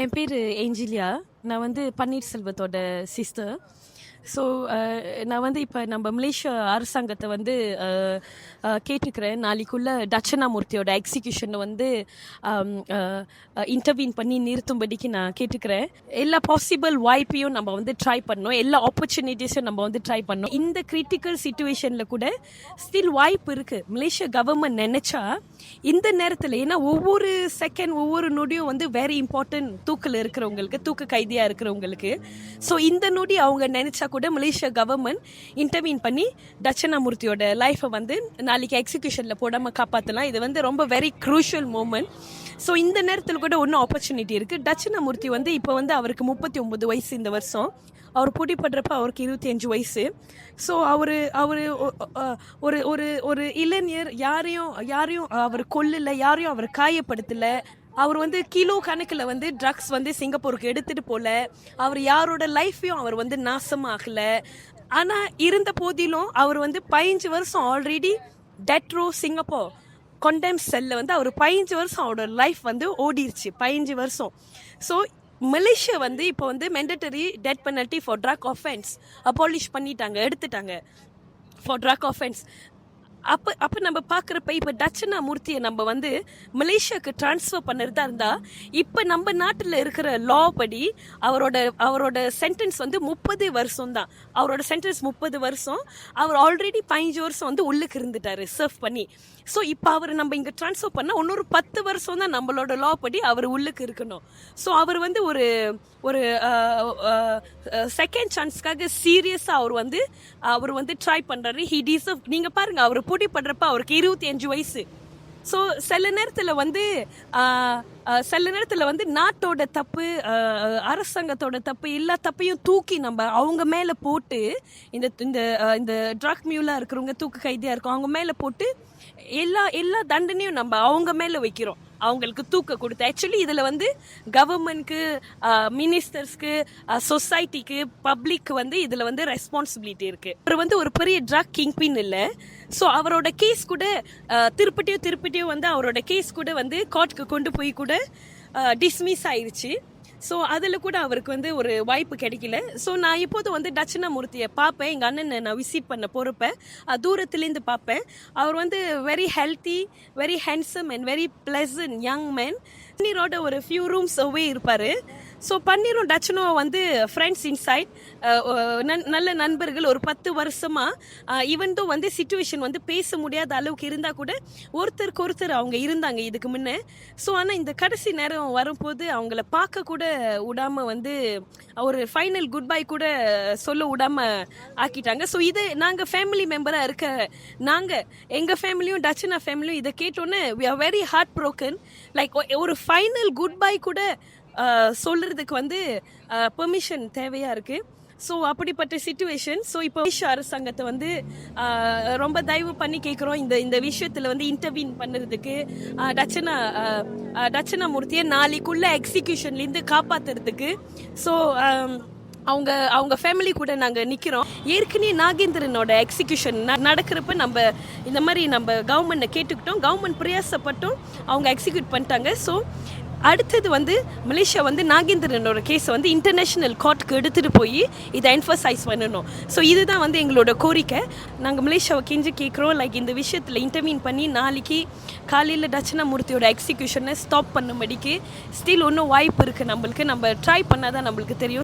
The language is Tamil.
என் பேர் ஏஞ்சிலியா. நான் வந்து பன்னீர்செல்வத்தோட சிஸ்டர். ஸோ நான் வந்து இப்போ நம்ம மலேசியா அரசாங்கத்தை வந்து கேட்டுக்கிறேன். நாளைக்குள்ள தட்சணாமூர்த்தியோட எக்ஸிக்யூஷனை வந்து இன்டர்வீன் பண்ணி நிறுத்தும்படிக்கு நான் கேட்டுக்கிறேன். எல்லா பாசிபிள் வாய்ப்பையும் நம்ம வந்து ட்ரை பண்ணோம், எல்லா ஆப்பர்ச்சுனிட்டிஸும் நம்ம வந்து ட்ரை பண்ணோம். இந்த கிரிட்டிக்கல் சுச்சுவேஷனில் கூட ஸ்டில் வாய்ப்பு இருக்குது. மலேசியா கவர்மெண்ட் நினச்சா இந்த நேரத்தில், ஏன்னா ஒவ்வொரு செகண்ட் ஒவ்வொரு நொடியும் வந்து வெரி இம்பார்ட்டன்ட் தூக்கில் இருக்கிறவங்களுக்கு, தூக்க கைதியாக இருக்கிறவங்களுக்கு. ஸோ இந்த நொடி அவங்க நினச்சா கூட மலேசியா கவர்மெண்ட் இன்டர்வீன் பண்ணி தட்சணாமூர்த்தியோட லைஃப்பை வந்து நாளைக்கு எக்ஸிக்யூஷனில் போடாமல் காப்பாற்றலாம். இது வந்து ரொம்ப வெரி க்ரூஷியல் மூமெண்ட். ஸோ இந்த நேரத்தில் கூட ஒன்றும் ஆப்பர்ச்சுனிட்டி இருக்குது. தட்சணாமூர்த்தி வந்து இப்போ வந்து அவருக்கு 39 வயசு இந்த வருஷம். அவர் பிடிப்படுறப்ப அவருக்கு 25 வயசு. ஸோ அவர் ஒரு ஒரு ஒரு இளைஞர், யாரையும் அவர் கொல்லலை, யாரையும் அவர் காயப்படுத்தலை. அவர் வந்து கிலோ கணக்கில் வந்து ட்ரக்ஸ் வந்து சிங்கப்பூருக்கு எடுத்துகிட்டு போகல. அவர் யாரோட லைஃப்பையும் அவர் வந்து நாசமாகலை. ஆனால் இருந்த போதிலும் அவர் வந்து 15 வருஷம் ஆல்ரெடி டெத் ரோ சிங்கப்பூர் கொண்டெம் செல்ல வந்து அவர் 15 வருஷம் அவரோட லைஃப் வந்து ஓடிருச்சு, 15 வருஷம். ஸோ மலேசியா வந்து இப்போ வந்து mandatory death penalty for drug offence abolish பண்ணிட்டாங்க, எடுத்துட்டாங்க ஃபார் ட்ரக் ஆஃபென்ஸ். அப்போ நம்ம பார்க்குறப்ப இப்போ தட்சணாமூர்த்தியை நம்ம வந்து மலேசியாவுக்கு ட்ரான்ஸ்ஃபர் பண்ணுறதா இருந்தால், இப்போ நம்ம நாட்டில் இருக்கிற லா படி அவரோட சென்டென்ஸ் வந்து 30 வருஷம் தான். அவரோட சென்டென்ஸ் 30 வருஷம். அவர் ஆல்ரெடி 15 வருஷம் வந்து உள்ளுக்கு இருந்துட்டார் சர்வ் பண்ணி. ஸோ இப்போ அவர் நம்ம இங்கே ட்ரான்ஸ்ஃபர் பண்ணால் இன்னொரு 10 வருஷம் தான் நம்மளோட லா படி அவர் உள்ளுக்கு இருக்கணும். ஸோ அவர் வந்து ஒரு செகண்ட் சான்ஸ்க்காக சீரியஸாக அவர் வந்து ட்ரை பண்ணுறாரு. He deserve. நீங்கள் பாருங்கள், அவர் பிடிப்படுறப்ப அவருக்கு 25 வயசு. ஸோ சில நேரத்தில் வந்து நாட்டோட தப்பு, அரசாங்கத்தோட தப்பு, எல்லா தப்பையும் தூக்கி நம்ம அவங்க மேலே போட்டு, இந்த ட்ரக் மியூலாக இருக்கிறவங்க, தூக்கு கைதியாக இருக்கும், அவங்க மேலே போட்டு எல்லா தண்டனையும் நம்ம அவங்க மேலே வைக்கிறோம், அவங்களுக்கு தூக்க கொடுத்து. ஆக்சுவலி இதில் வந்து கவர்மெண்ட்க்கு, மினிஸ்டர்ஸ்க்கு, சொசைட்டிக்கு, பப்ளிக் வந்து இதில் வந்து ரெஸ்பான்சிபிலிட்டி இருக்குது. அவர் வந்து ஒரு பெரிய ட்ரக் கிங்பின் இல்லை. ஸோ அவரோட கேஸ் கூட திருப்பட்டியும் வந்து அவரோட கேஸ் கூட வந்து கோர்ட்டுக்கு கொண்டு போய் கூட டிஸ்மிஸ் ஆயிடுச்சு. ஸோ அதில் கூட அவருக்கு வந்து ஒரு வாய்ப்பு கிடைக்கல. ஸோ நான் இப்போது வந்து தட்சணாமூர்த்தியை பார்ப்பேன். எங்கள் அண்ணனை நான் விசிட் பண்ண போகிறப்ப தூரத்துலேருந்து பார்ப்பேன். அவர் வந்து very healthy, very handsome and very pleasant young man. பன்னீரோட ஒரு ஃபியூ ரூம்ஸ் அவே இருப்பார். ஸோ பன்னீரும் டச்சனும் வந்து ஃப்ரெண்ட்ஸ் இன்சைட், நல்ல நண்பர்கள். ஒரு 10 வருஷமாக ஈவன் வந்து சிச்சுவேஷன் வந்து பேச முடியாத அளவுக்கு இருந்தால் கூட ஒருத்தருக்கு ஒருத்தர் அவங்க இருந்தாங்க இதுக்கு முன்னே. ஸோ ஆனால் இந்த கடைசி நேரம் வரும்போது அவங்கள பார்க்க கூட விடாமல் வந்து ஒரு ஃபைனல் குட் பை கூட சொல்ல விடாமல் ஆக்கிட்டாங்க. ஸோ இது நாங்கள் ஃபேமிலி மெம்பராக இருக்க எங்கள் ஃபேமிலியும் டச்சனா ஃபேமிலியும் இதை கேட்டோன்னே we are very heart broken. Like ஒரு ஃபைனல் குட் பை கூட சொல்கிறதுக்கு வந்து பெர்மிஷன் தேவையாக இருக்குது. ஸோ அப்படிப்பட்ட சிச்சுவேஷன். ஸோ இப்போ மலேசியா அரசாங்கத்தை வந்து ரொம்ப தயவு பண்ணி கேட்குறோம், இந்த விஷயத்தில் வந்து இன்டர்வீன் பண்ணுறதுக்கு, தட்சணாமூர்த்தியை நாளைக்குள்ள எக்ஸிக்யூஷன்லேருந்து காப்பாற்றுறதுக்கு. ஸோ அவங்க ஃபேமிலி கூட நாங்கள் நிற்கிறோம். ஏற்கனவே நாகேந்திரனோட எக்ஸிக்யூஷன் நடக்கிறப்ப நம்ம இந்த மாதிரி நம்ம கவர்மெண்ட்டை கேட்டுக்கிட்டோம், கவர்மெண்ட் பிரயாசப்பட்டோம், அவங்க எக்ஸிக்யூட் பண்ணிட்டாங்க. ஸோ அடுத்தது வந்து மலேசியா வந்து நாகேந்திரனோட கேஸை வந்து இன்டர்நேஷ்னல் கோர்ட்டுக்கு எடுத்துகிட்டு போய் இதை என்ஃபசைஸ் பண்ணணும். ஸோ இதுதான் வந்து எங்களோட கோரிக்கை. நாங்கள் மலேசியாவை கெஞ்சி கேட்குறோம், லைக் இந்த விஷயத்தில் இன்டர்வீன் பண்ணி நாளைக்கு காலையில் தட்சணாமூர்த்தியோட எக்ஸிக்யூஷனை ஸ்டாப் பண்ணும்படிக்கு. ஸ்டில் ஒன்றும் வாய்ப்பு இருக்குது நம்மளுக்கு. நம்ம ட்ரை பண்ணால் தான் நம்மளுக்கு தெரியும்.